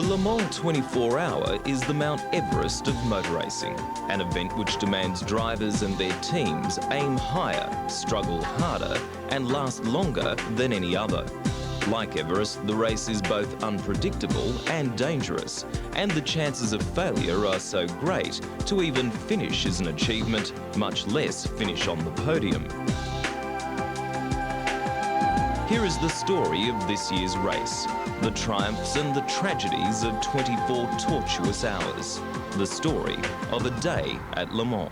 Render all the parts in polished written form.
Le Mans 24 Hour is the Mount Everest of motor racing, an event which demands drivers and their teams aim higher, struggle harder and last longer than any other. Like Everest, the race is both unpredictable and dangerous, and the chances of failure are so great to even finish is an achievement, much less finish on the podium. Here is the story of this year's race, the triumphs and the tragedies of 24 tortuous hours, the story of a day at Le Mans.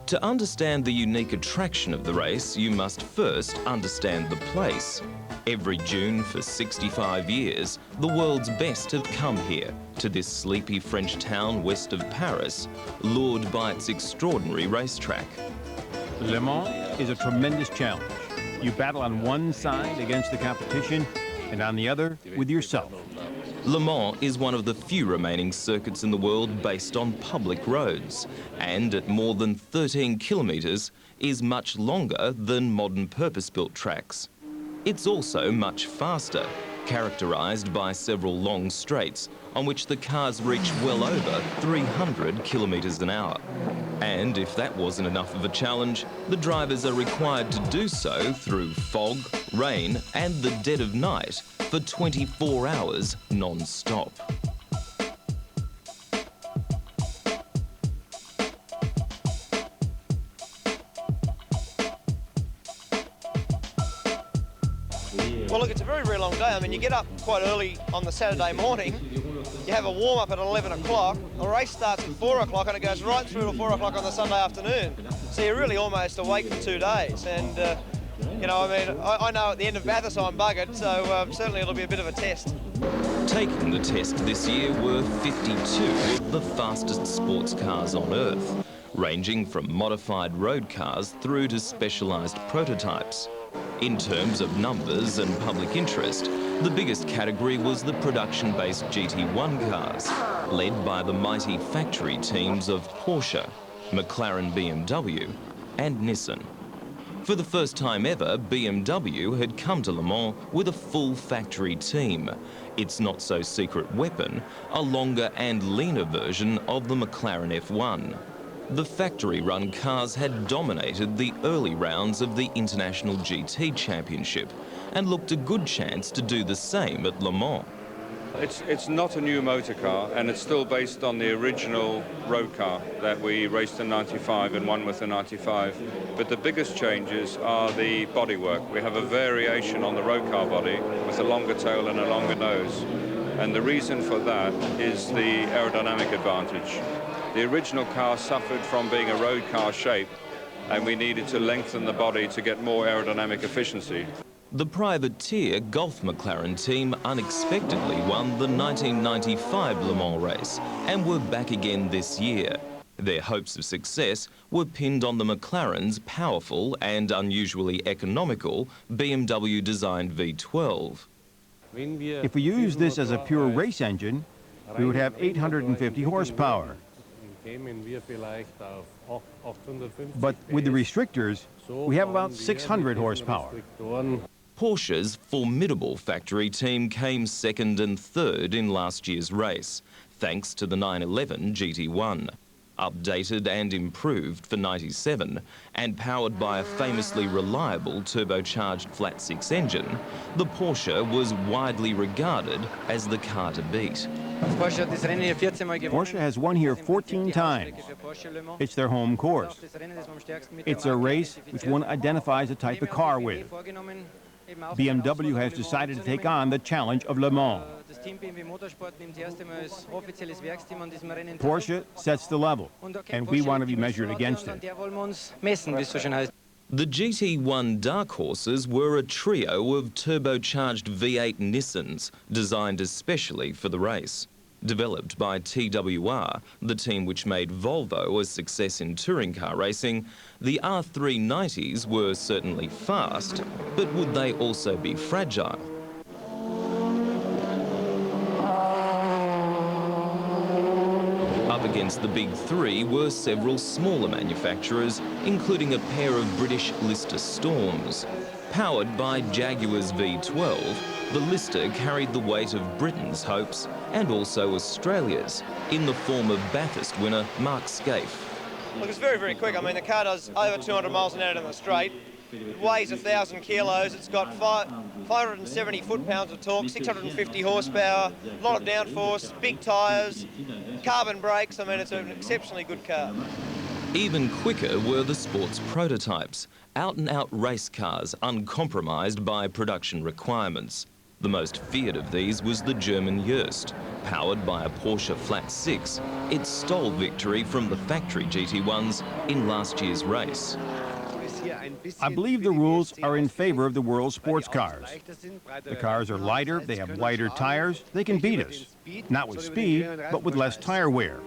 To understand the unique attraction of the race, you must first understand the place. Every June for 65 years, the world's best have come here, to this sleepy French town west of Paris, lured by its extraordinary racetrack. Le Mans is a tremendous challenge. You battle on one side against the competition and on the other with yourself. Le Mans is one of the few remaining circuits in the world based on public roads, and at more than 13 kilometres is much longer than modern purpose-built tracks. It's also much faster, characterised by several long straights on which the cars reach well over 300 kilometres an hour. And if that wasn't enough of a challenge, the drivers are required to do so through fog, rain and the dead of night for 24 hours non-stop. Well, look, it's a very, very long day. I mean, you get up quite early on the Saturday morning, you have a warm-up at 11 o'clock, the race starts at 4 o'clock and it goes right through to 4 o'clock on the Sunday afternoon. So you're really almost awake for 2 days. And, you know, I mean, I know at the end of Bathurst I'm buggered, so certainly it'll be a bit of a test. Taking the test this year were 52 of the fastest sports cars on Earth, ranging from modified road cars through to specialised prototypes. In terms of numbers and public interest, the biggest category was the production-based GT1 cars, led by the mighty factory teams of Porsche, McLaren BMW and Nissan. For the first time ever, BMW had come to Le Mans with a full factory team. Its not-so-secret weapon, a longer and leaner version of the McLaren F1. The factory-run cars had dominated the early rounds of the International GT Championship and looked a good chance to do the same at Le Mans. It's not a new motor car, and it's still based on the original road car that we raced in '95 and won with in '95. But the biggest changes are the bodywork. We have a variation on the road car body with a longer tail and a longer nose. And the reason for that is the aerodynamic advantage. The original car suffered from being a road car shape, and we needed to lengthen the body to get more aerodynamic efficiency. The privateer Golf McLaren team unexpectedly won the 1995 Le Mans race and were back again this year. Their hopes of success were pinned on the McLaren's powerful and unusually economical BMW-designed V12. If we use this as a pure race engine, we would have 850 horsepower. But with the restrictors, we have about 600 horsepower. Porsche's formidable factory team came second and third in last year's race, thanks to the 911 GT1. Updated and improved for '97 and powered by a famously reliable turbocharged flat-six engine, the Porsche was widely regarded as the car to beat. Porsche has won here 14 times. It's their home course. It's a race which one identifies a type of car with. BMW has decided to take on the challenge of Le Mans. Porsche sets the level, and we want to be measured against it. The GT1 dark horses were a trio of turbocharged V8 Nissans designed especially for the race. Developed by TWR, the team which made Volvo a success in touring car racing, the R390s were certainly fast, but would they also be fragile? Up against the big three were several smaller manufacturers, including a pair of British Lister Storms. Powered by Jaguar's V12, the Lister carried the weight of Britain's hopes and also Australia's in the form of Bathurst winner Mark Scaife. Look, it's very, very quick. I mean, the car does over 200 miles an hour in the straight. It weighs 1,000 kilos. It's got 570 foot-pounds of torque, 650 horsepower, a lot of downforce, big tyres, carbon brakes. I mean, it's an exceptionally good car. Even quicker were the sports prototypes, out-and-out race cars uncompromised by production requirements. The most feared of these was the German Joest. Powered by a Porsche Flat 6, it stole victory from the factory GT1s in last year's race. I believe the rules are in favor of the world sports cars. The cars are lighter, they have wider tires, they can beat us. Not with speed, but with less tire wear.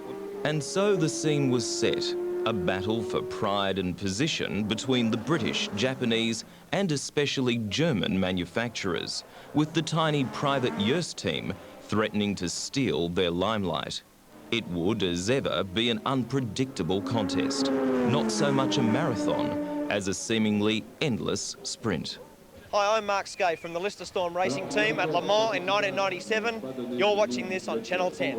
And so the scene was set. A battle for pride and position between the British, Japanese and especially German manufacturers, with the tiny private Joest team threatening to steal their limelight. It would, as ever, be an unpredictable contest, not so much a marathon as a seemingly endless sprint. Hi, I'm Mark Scaife from the Lister Storm Racing Team at Le Mans in 1997. You're watching this on Channel 10.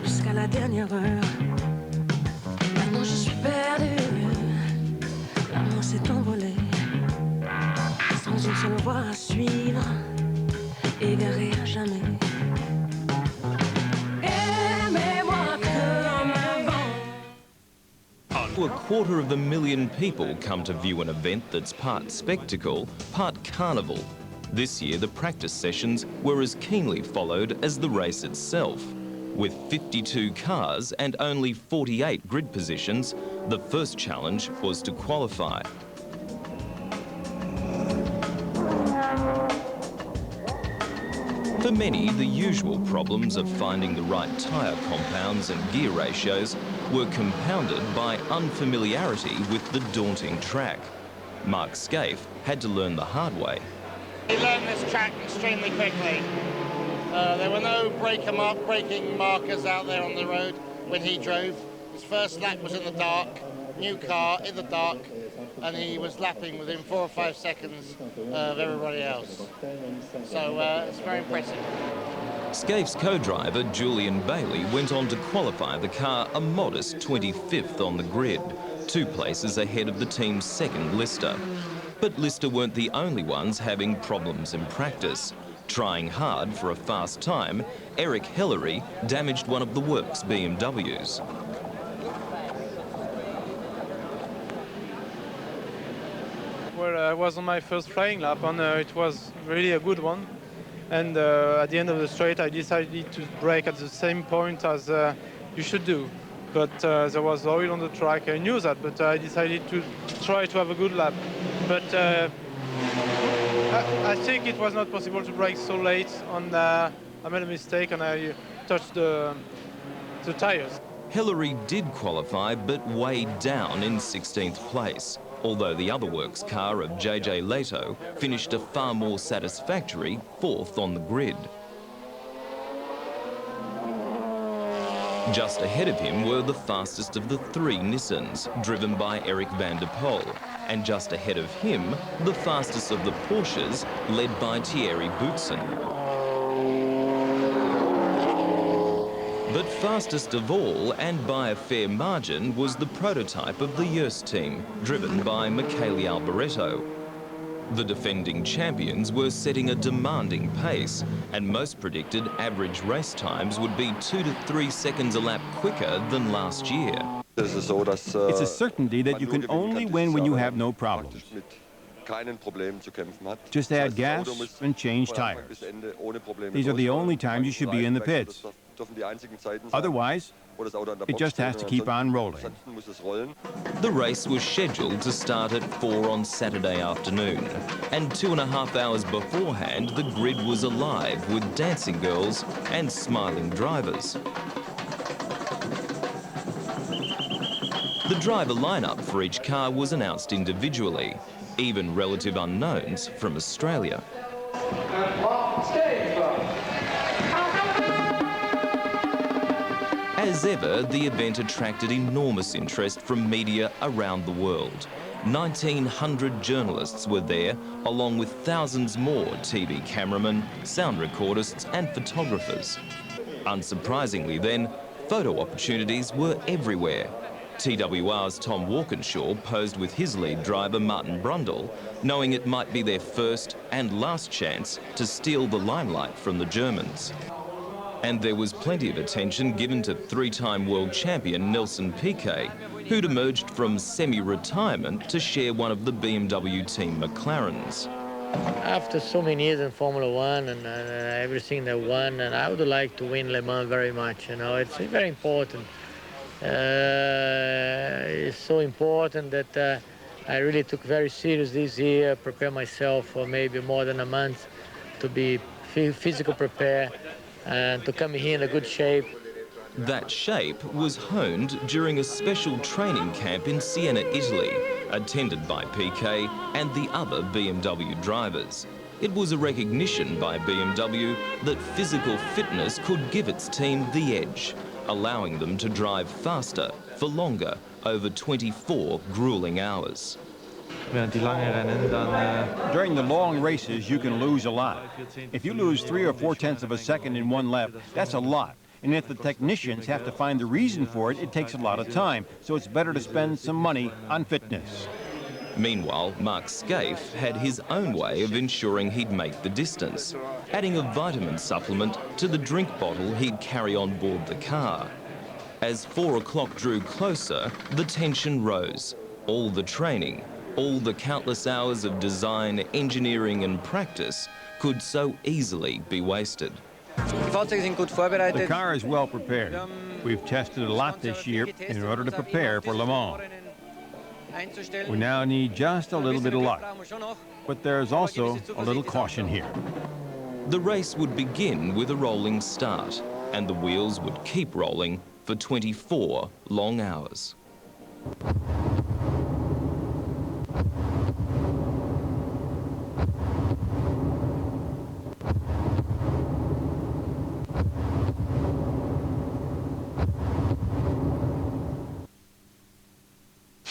Jusqu'à la dernière heure. Maintenant je suis perdu. L'amour s'est envolé. Sans une seule voie à suivre. Égaré à jamais. Aimez-moi comme avant. A 250,000 people come to view an event that's part spectacle, part carnival. This year, the practice sessions were as keenly followed as the race itself. With 52 cars and only 48 grid positions, the first challenge was to qualify. For many, the usual problems of finding the right tyre compounds and gear ratios were compounded by unfamiliarity with the daunting track. Mark Scaife had to learn the hard way. He learned this track extremely quickly. There were no braking markers out there on the road when he drove. His first lap was in the dark, new car in the dark, and he was lapping within 4 or 5 seconds of everybody else. So it's very impressive. Scaife's co-driver, Julian Bailey, went on to qualify the car a modest 25th on the grid, 2 places ahead of the team's second Lister. But Lister weren't the only ones having problems in practice. Trying hard for a fast time, Eric Hellery damaged one of the works BMWs. Well, I was on my first flying lap and it was really a good one. And at the end of the straight, I decided to brake at the same point as you should do. But there was oil on the track. I knew that, but I decided to try to have a good lap. But I think it was not possible to brake so late, and I made a mistake and I touched the tires. Hellery did qualify, but way down in 16th place, although the other works car of JJ Leto finished a far more satisfactory 4th on the grid. Just ahead of him were the fastest of the 3 Nissans, driven by Eric van der Poel, and just ahead of him, the fastest of the Porsches, led by Thierry Boutsen. But fastest of all, and by a fair margin, was the prototype of the Joest team, driven by Michele Alboreto. The defending champions were setting a demanding pace, and most predicted average race times would be 2 to 3 seconds a lap quicker than last year. It's a certainty that you can only win when you have no problems. Just add gas and change tires. These are the only times you should be in the pits. Otherwise, it just has to keep on rolling. The race was scheduled to start at 4 on Saturday afternoon, and 2.5 hours beforehand, the grid was alive with dancing girls and smiling drivers. The driver lineup for each car was announced individually, even relative unknowns from Australia. As As ever, the event attracted enormous interest from media around the world. 1,900 journalists were there, along with thousands more TV cameramen, sound recordists and photographers. Unsurprisingly then, photo opportunities were everywhere. TWR's Tom Walkinshaw posed with his lead driver Martin Brundle, knowing it might be their first and last chance to steal the limelight from the Germans. And there was plenty of attention given to three-time world champion Nelson Piquet, who'd emerged from semi-retirement to share one of the BMW team McLarens. After so many years in Formula One and everything they won, and I would like to win Le Mans very much, you know, it's very important. It's so important that I really took very serious this year, prepare myself for maybe more than a month to be physical prepared and to come here in a good shape. That shape was honed during a special training camp in Siena, Italy, attended by Piquet and the other BMW drivers. It was a recognition by BMW that physical fitness could give its team the edge, allowing them to drive faster for longer, over 24 grueling hours. During the long races, you can lose a lot. If you lose 3 or 4 tenths of a second in one lap, that's a lot. And if the technicians have to find the reason for it, it takes a lot of time. So it's better to spend some money on fitness. Meanwhile, Mark Scaife had his own way of ensuring he'd make the distance, adding a vitamin supplement to the drink bottle he'd carry on board the car. As 4 o'clock drew closer, the tension rose. All the training, all the countless hours of design, engineering and practice could so easily be wasted. The car is well prepared. We've tested a lot this year in order to prepare for Le Mans. We now need just a little bit of luck, but there's also a little caution here. The race would begin with a rolling start, and the wheels would keep rolling for 24 long hours.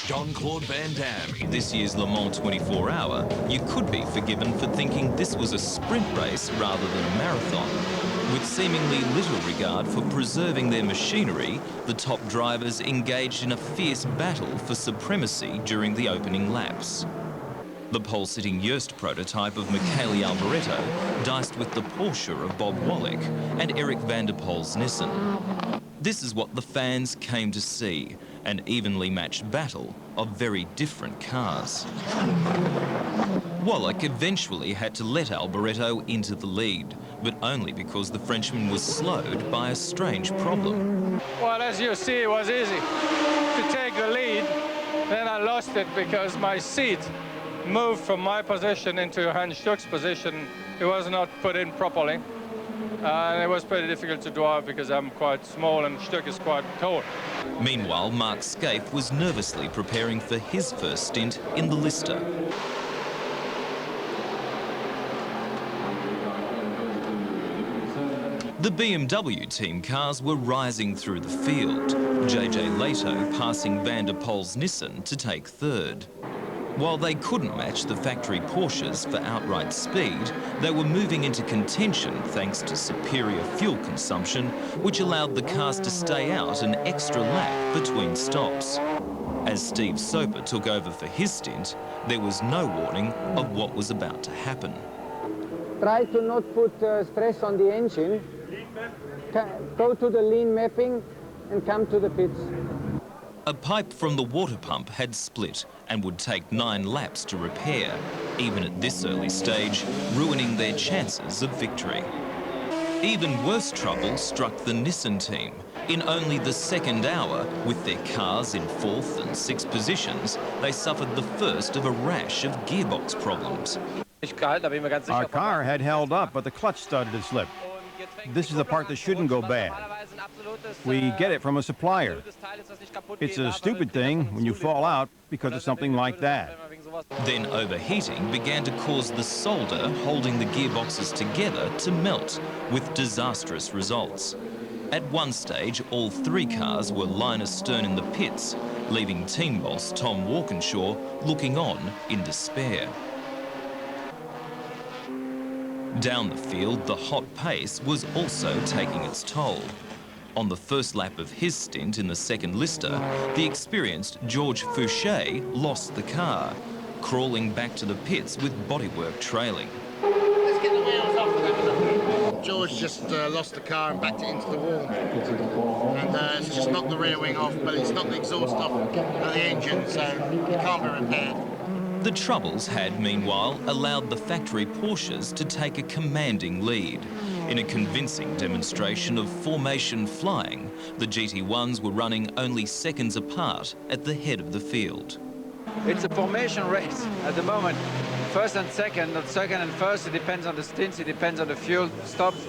Jean-Claude Van Damme. In this year's Le Mans 24-hour, you could be forgiven for thinking this was a sprint race rather than a marathon. With seemingly little regard for preserving their machinery, the top drivers engaged in a fierce battle for supremacy during the opening laps. The pole-sitting Yost prototype of Michele Alboreto diced with the Porsche of Bob Wallach and Eric van der Poel's Nissan. This is what the fans came to see, an evenly matched battle of very different cars. Wallach eventually had to let Alboreto into the lead, but only because the Frenchman was slowed by a strange problem. Well, as you see, it was easy to take the lead. Then I lost it because my seat moved from my position into Hans Stuck's position. It was not put in properly. And it was pretty difficult to drive because I'm quite small and Stuck is quite tall. Meanwhile, Mark Scaife was nervously preparing for his first stint in the Lister. The BMW team cars were rising through the field, JJ Leto passing Van der Poel's Nissan to take third. While they couldn't match the factory Porsches for outright speed, they were moving into contention thanks to superior fuel consumption, which allowed the cars to stay out an extra lap between stops. As Steve Soper took over for his stint, there was no warning of what was about to happen. Try to not put stress on the engine. Go to the lean mapping and come to the pits. A pipe from the water pump had split and would take 9 laps to repair, even at this early stage, ruining their chances of victory. Even worse trouble struck the Nissan team. In only the second hour, with their cars in 4th and 6th positions, they suffered the first of a rash of gearbox problems. Our car had held up, but the clutch started to slip. This is the part that shouldn't go bad. We get it from a supplier. It's a stupid thing when you fall out because of something like that. Then overheating began to cause the solder holding the gearboxes together to melt, with disastrous results. At one stage, all three cars were line astern in the pits, leaving team boss Tom Walkinshaw looking on in despair. Down the field, the hot pace was also taking its toll. On the first lap of his stint in the second lister, the experienced George Fouché lost the car, crawling back to the pits with bodywork trailing. Let's get the wheels off of that. George just lost the car and backed it into the wall. And it's just knocked the rear wing off, but it's knocked the exhaust off of the engine, so it can't be repaired. The troubles had, meanwhile, allowed the factory Porsches to take a commanding lead. In a convincing demonstration of formation flying, the GT1s were running only seconds apart at the head of the field. It's a formation race at the moment. First and second, not second and first. It depends on the stints, it depends on the fuel stops.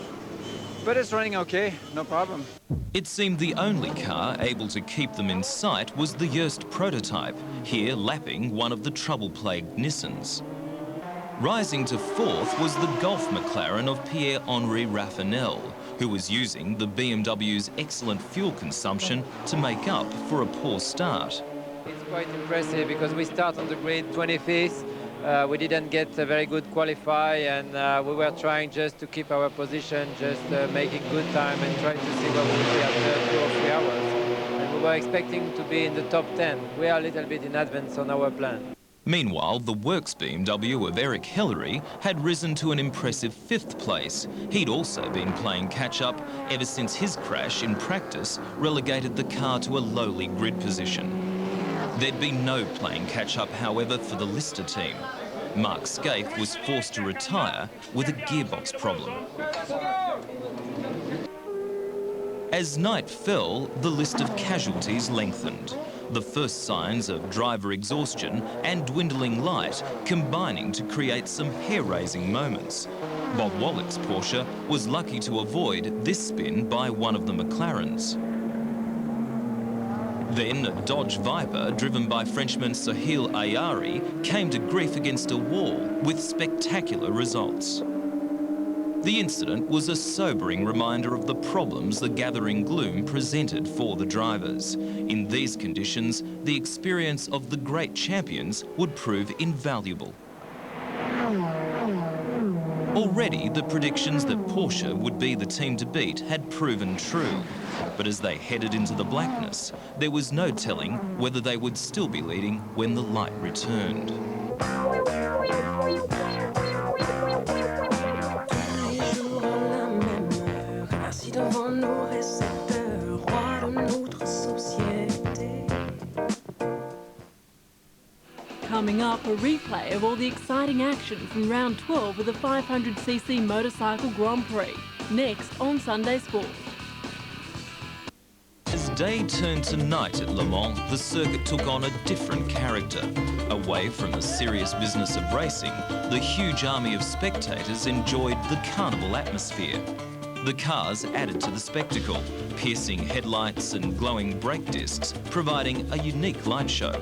But it's running okay, no problem. It seemed the only car able to keep them in sight was the Joest prototype, here lapping one of the trouble-plagued Nissans. Rising to fourth was the Golf McLaren of Pierre-Henri Raffinel, who was using the BMW's excellent fuel consumption to make up for a poor start. It's quite impressive because we start on the grid 25th. We didn't get a very good qualify, and we were trying just to keep our position, just making good time and trying to see what we would be after 2 or 3 hours. And we were expecting to be in the top 10. We are a little bit in advance on our plan. Meanwhile, the Works BMW of Eric Hellery had risen to an impressive 5th place. He'd also been playing catch-up ever since his crash in practice relegated the car to a lowly grid position. There'd been no playing catch-up, however, for the Lister team. Mark Scaife was forced to retire with a gearbox problem. As night fell, the list of casualties lengthened. The first signs of driver exhaustion and dwindling light combining to create some hair-raising moments. Bob Wallach's Porsche was lucky to avoid this spin by one of the McLarens. Then a Dodge Viper, driven by Frenchman Sohail Ayari, came to grief against a wall with spectacular results. The incident was a sobering reminder of the problems the gathering gloom presented for the drivers. In these conditions, the experience of the great champions would prove invaluable. Already, the predictions that Porsche would be the team to beat had proven true. But as they headed into the blackness, there was no telling whether they would still be leading when the light returned. Coming up, a replay of all the exciting action from round 12 of the 500cc Motorcycle Grand Prix. Next on Sunday Sport. As day turned to night at Le Mans, the circuit took on a different character. Away from the serious business of racing, the huge army of spectators enjoyed the carnival atmosphere. The cars added to the spectacle, piercing headlights and glowing brake discs, providing a unique light show.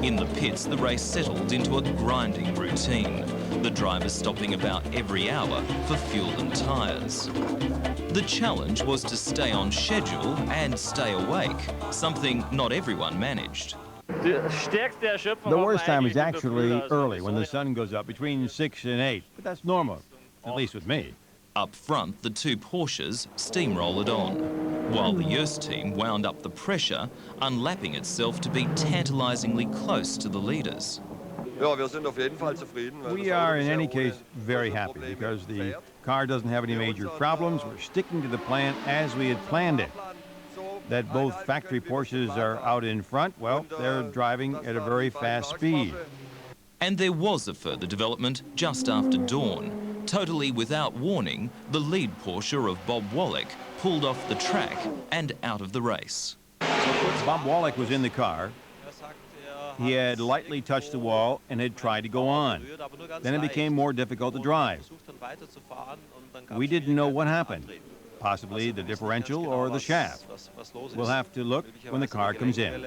In the pits, the race settled into a grinding routine, the drivers stopping about every hour for fuel and tyres. The challenge was to stay on schedule and stay awake, something not everyone managed. The worst time is actually early, when the sun goes up between 6 and 8, but that's normal, at least with me. Up front, the two Porsches steamrolled on, while the Joest team wound up the pressure, unlapping itself to be tantalisingly close to the leaders. We are, in any case, very happy because the car doesn't have any major problems. We're sticking to the plan as we had planned it. That both factory Porsches are out in front, well, they're driving at a very fast speed. And there was a further development just after dawn. Totally without warning, the lead Porsche of Bob Wallach pulled off the track and out of the race. Bob Wallach was in the car. He had lightly touched the wall and had tried to go on. Then it became more difficult to drive. We didn't know what happened. Possibly the differential or the shaft. We'll have to look when the car comes in.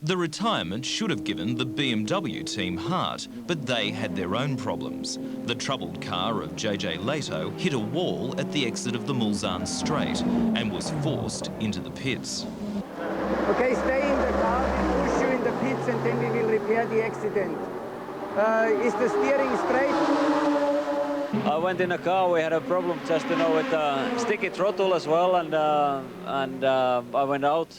The retirement should have given the BMW team heart, but they had their own problems. The troubled car of JJ Leto hit a wall at the exit of the Mulsanne Straight and was forced into the pits. Okay, stay in the car, we'll push you in the pits and then we will repair the accident. Is the steering straight? I went in a car, we had a problem just, you know, with the sticky throttle as well, and I went out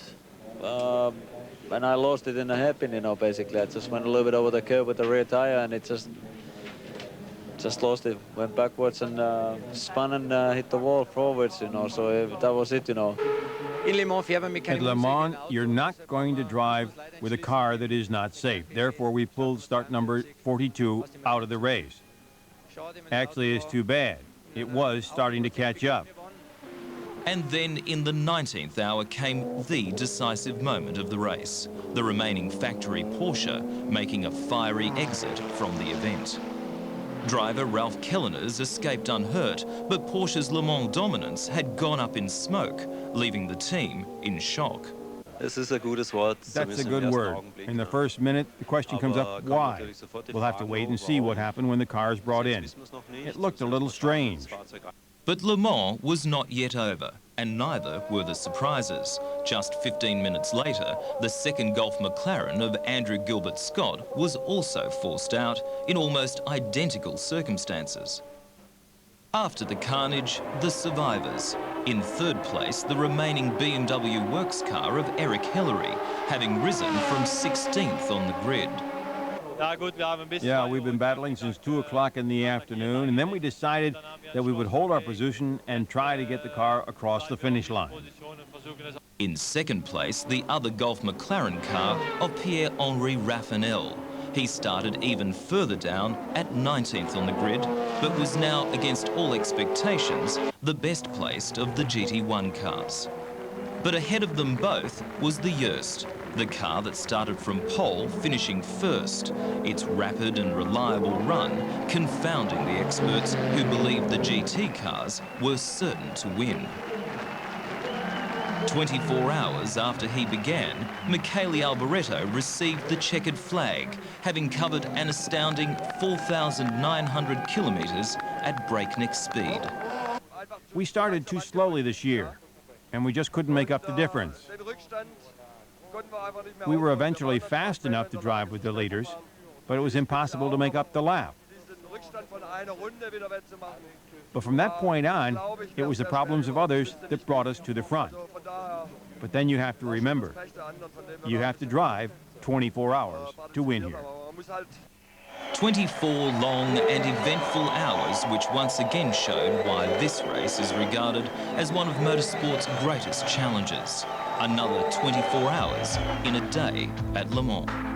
and I lost it in the hairpin, you know, basically. I just went a little bit over the curb with the rear tire and it just lost it, went backwards and spun and hit the wall forwards, you know, so that was it, you know. At Le Mans, you're not going to drive with a car that is not safe. Therefore, we pulled start number 42 out of the race. Actually, it's too bad. It was starting to catch up. And then in the 19th hour came the decisive moment of the race, the remaining factory Porsche making a fiery exit from the event. Driver Ralph Kelleners escaped unhurt, but Porsche's Le Mans dominance had gone up in smoke, leaving the team in shock. That's a good word. In the first minute, the question comes up, why? We'll have to wait and see what happened when the car is brought in. It looked a little strange. But Le Mans was not yet over, and neither were the surprises. Just 15 minutes later, the second Golf McLaren of Andrew Gilbert Scott was also forced out in almost identical circumstances. After the carnage, the survivors. In third place, the remaining BMW works car of Eric Hillary, having risen from 16th on the grid. Yeah, we've been battling since 2 o'clock in the afternoon, and then we decided that we would hold our position and try to get the car across the finish line. In second place, the other Golf McLaren car of Pierre-Henri Raffinel. He started even further down at 19th on the grid, but was now, against all expectations, the best placed of the GT1 cars. But ahead of them both was the Yost, the car that started from pole, finishing first, its rapid and reliable run confounding the experts who believed the GT cars were certain to win. 24 hours after he began, Michele Alboreto received the checkered flag, having covered an astounding 4,900 kilometres at breakneck speed. We started too slowly this year, and we just couldn't make up the difference. We were eventually fast enough to drive with the leaders, but it was impossible to make up the lap. But from that point on, it was the problems of others that brought us to the front. But then you have to remember, you have to drive 24 hours to win here. 24 long and eventful hours, which once again showed why this race is regarded as one of motorsport's greatest challenges. Another 24 hours in a day at Le Mans.